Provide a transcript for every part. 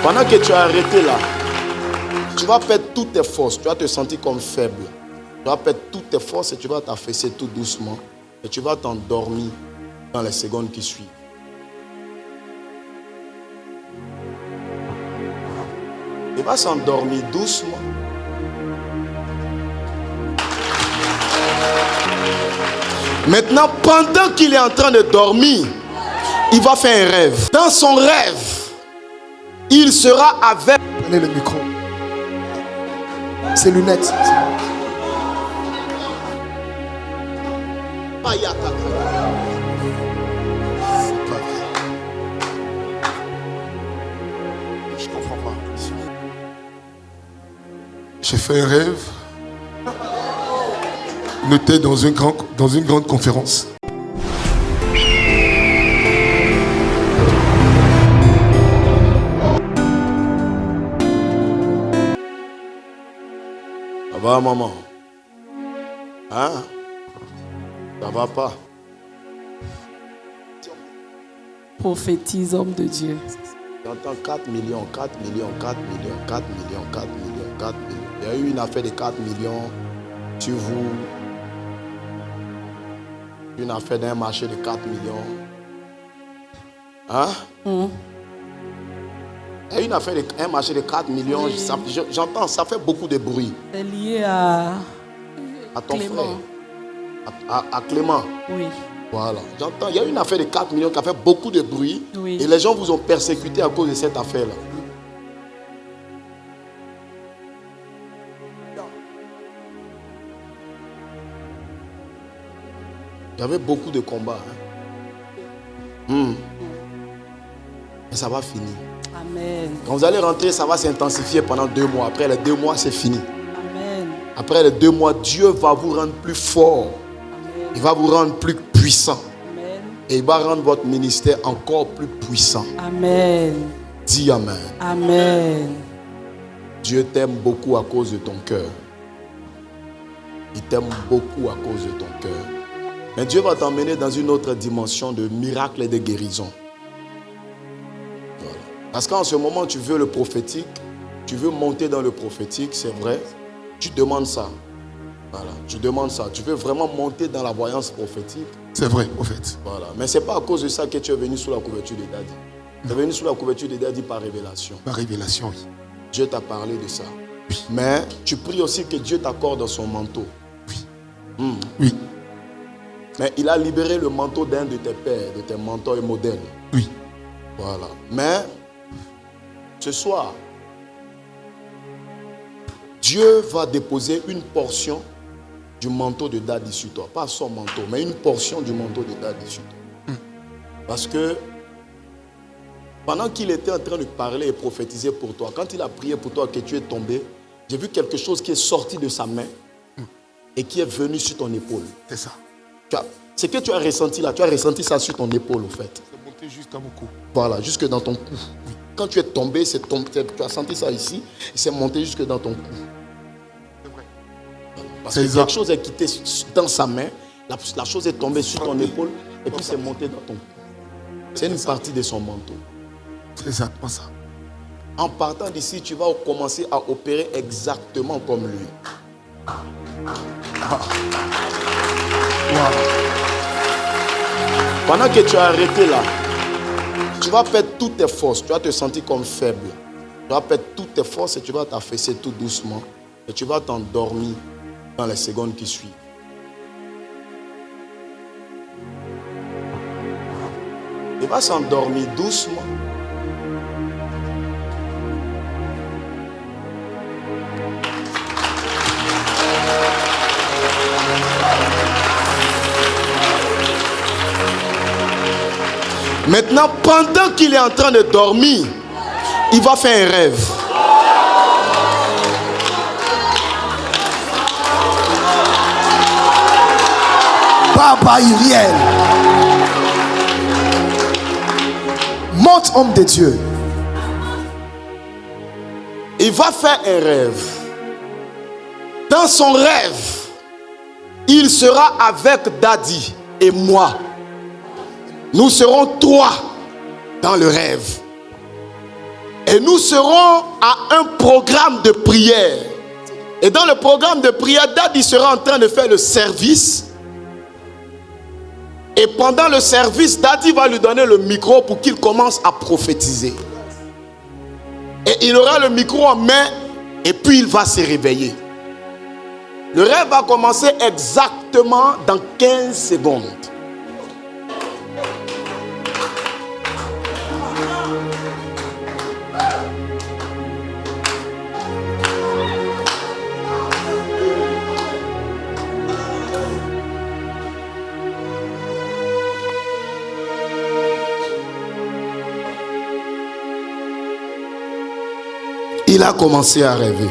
Pendant que tu as arrêté là, tu vas perdre toutes tes forces. Tu vas te sentir comme faible. Tu vas perdre toutes tes forces et tu vas t'affaisser tout doucement. Et tu vas t'endormir dans les secondes qui suivent. Il va s'endormir doucement. Maintenant, pendant qu'il est en train de dormir, il va faire un rêve. Dans son rêve, il sera avec... Prenez le micro. Ses lunettes. Je comprends pas. J'ai fait un rêve. On était dans une grande conférence. Ça va, maman? Hein? Ça va pas? Prophétise, homme de Dieu. J'entends 4 millions, 4 millions, 4 millions, 4 millions, 4 millions, 4 millions. Il y a eu une affaire de 4 millions sur vous. Une affaire d'un marché de 4 millions. Hein? Il y a eu une affaire d'un marché de 4 millions. Oui. J'entends, ça fait beaucoup de bruit. C'est lié à ton Clément. Frère. À Clément. Oui. Voilà. J'entends, il y a eu une affaire de 4 millions qui a fait beaucoup de bruit. Oui. Et les gens vous ont persécuté à cause de cette affaire-là. Il y avait beaucoup de combats. Mais ça va finir. Amen. Quand vous allez rentrer, ça va s'intensifier pendant 2 mois. Après les 2 mois, c'est fini. Amen. Après les 2 mois, Dieu va vous rendre plus fort. Amen. Il va vous rendre plus puissant. Amen. Et il va rendre votre ministère encore plus puissant. Amen. Dis Amen. Amen. Dieu t'aime beaucoup à cause de ton cœur. Il t'aime beaucoup à cause de ton cœur. Mais Dieu va t'emmener dans une autre dimension de miracles et de guérison. Voilà. Parce qu'en ce moment, tu veux le prophétique. Tu veux monter dans le prophétique, c'est vrai. Tu demandes ça. Voilà, tu demandes ça. Tu veux vraiment monter dans la voyance prophétique. C'est vrai, au fait. Voilà. Mais ce n'est pas à cause de ça que tu es venu sous la couverture de Daddy. Tu es venu sous la couverture de Daddy par révélation. Par révélation, oui. Dieu t'a parlé de ça. Oui. Mais tu pries aussi que Dieu t'accorde son manteau. Oui. Oui. Mais il a libéré le manteau d'un de tes pères, de tes mentors et modèles. Oui. Voilà. Mais ce soir, Dieu va déposer une portion du manteau de Daddy sur toi. Pas son manteau, mais une portion du manteau de Daddy sur toi. Parce que pendant qu'il était en train de parler et prophétiser pour toi, quand il a prié pour toi que tu es tombé, j'ai vu quelque chose qui est sorti de sa main et qui est venu sur ton épaule. C'est ça. Ce que tu as ressenti là, tu as ressenti ça sur ton épaule au fait. C'est monté jusqu'à mon cou. Voilà, jusque dans ton cou. Quand tu es tombé, tu as senti ça ici, et c'est monté jusque dans ton cou. C'est vrai. Parce que quelque chose est quitté dans sa main, la chose est tombée sur ton épaule, et puis c'est monté dans ton cou. C'est une partie de son manteau. C'est exactement ça. En partant d'ici, tu vas commencer à opérer exactement comme lui. Pendant que tu as arrêté là, tu vas perdre toutes tes forces. Tu vas te sentir comme faible. Tu vas perdre toutes tes forces et tu vas t'affaisser tout doucement. Et tu vas t'endormir dans les secondes qui suivent. Il va s'endormir doucement. Maintenant, pendant qu'il est en train de dormir, il va faire un rêve. Baba Uriel. Monte, homme de Dieu. Il va faire un rêve. Dans son rêve, il sera avec Daddy et moi. Nous serons 3 dans le rêve. Et nous serons à un programme de prière. Et dans le programme de prière, Daddy sera en train de faire le service. Et pendant le service, Daddy va lui donner le micro pour qu'il commence à prophétiser. Et il aura le micro en main et puis il va se réveiller. Le rêve va commencer exactement dans 15 secondes. Il a commencé à rêver.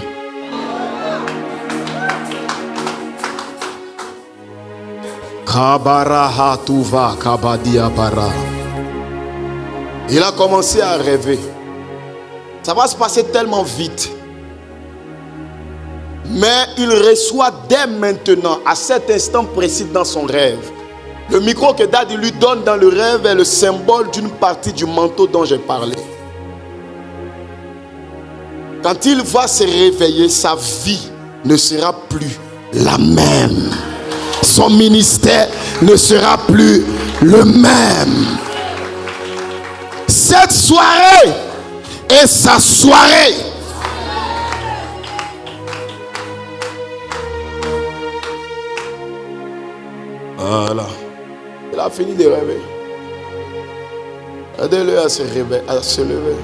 Kabaraha tuva kabadiabara. Il a commencé à rêver. Ça va se passer tellement vite. Mais il reçoit dès maintenant, à cet instant précis dans son rêve, le micro que Daddy lui donne dans le rêve est le symbole d'une partie du manteau dont j'ai parlé. Quand il va se réveiller, sa vie ne sera plus la même. Son ministère ne sera plus le même. Cette soirée est sa soirée. Voilà. Il a fini de rêver. Aidez-le à se réveiller, à se lever.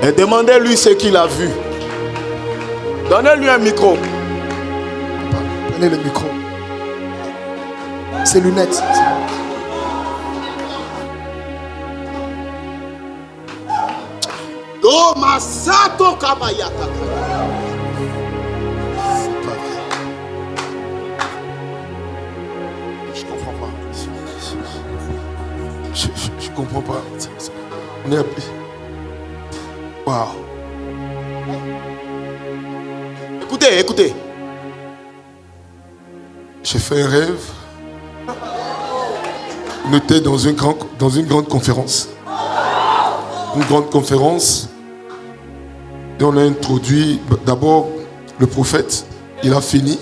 Et demandez-lui ce qu'il a vu. Donnez-lui un micro. Prenez le micro. Ses lunettes. Oh, Masato Kabayata. C'est pas vrai. Je comprends pas. Je comprends pas. On est appelé. Waouh. Écoutez, écoutez. J'ai fait un rêve. On était dans une grande conférence. Une grande conférence. Et on a introduit d'abord le prophète. Il a fini.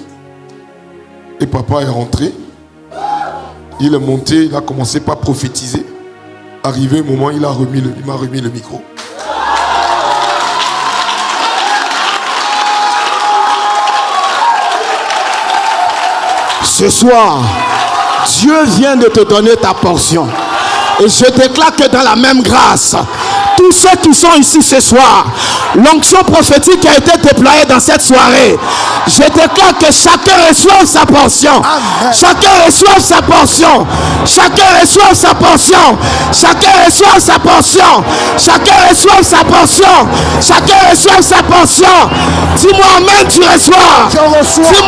Et papa est rentré. Il est monté. Il a commencé par prophétiser. Arrivé un moment, il m'a remis le micro. Ce soir, Dieu vient de te donner ta portion. Et je déclare que dans la même grâce, tous ceux qui sont ici ce soir, l'onction prophétique a été déployée dans cette soirée. Je déclare que chacun reçoive sa portion. Amen. Chacun reçoive sa portion. Chacun reçoive sa portion. Chacun reçoive sa portion. Chacun reçoive sa portion. Chacun reçoive sa portion. Dis-moi amen, tu reçois. Je reçois.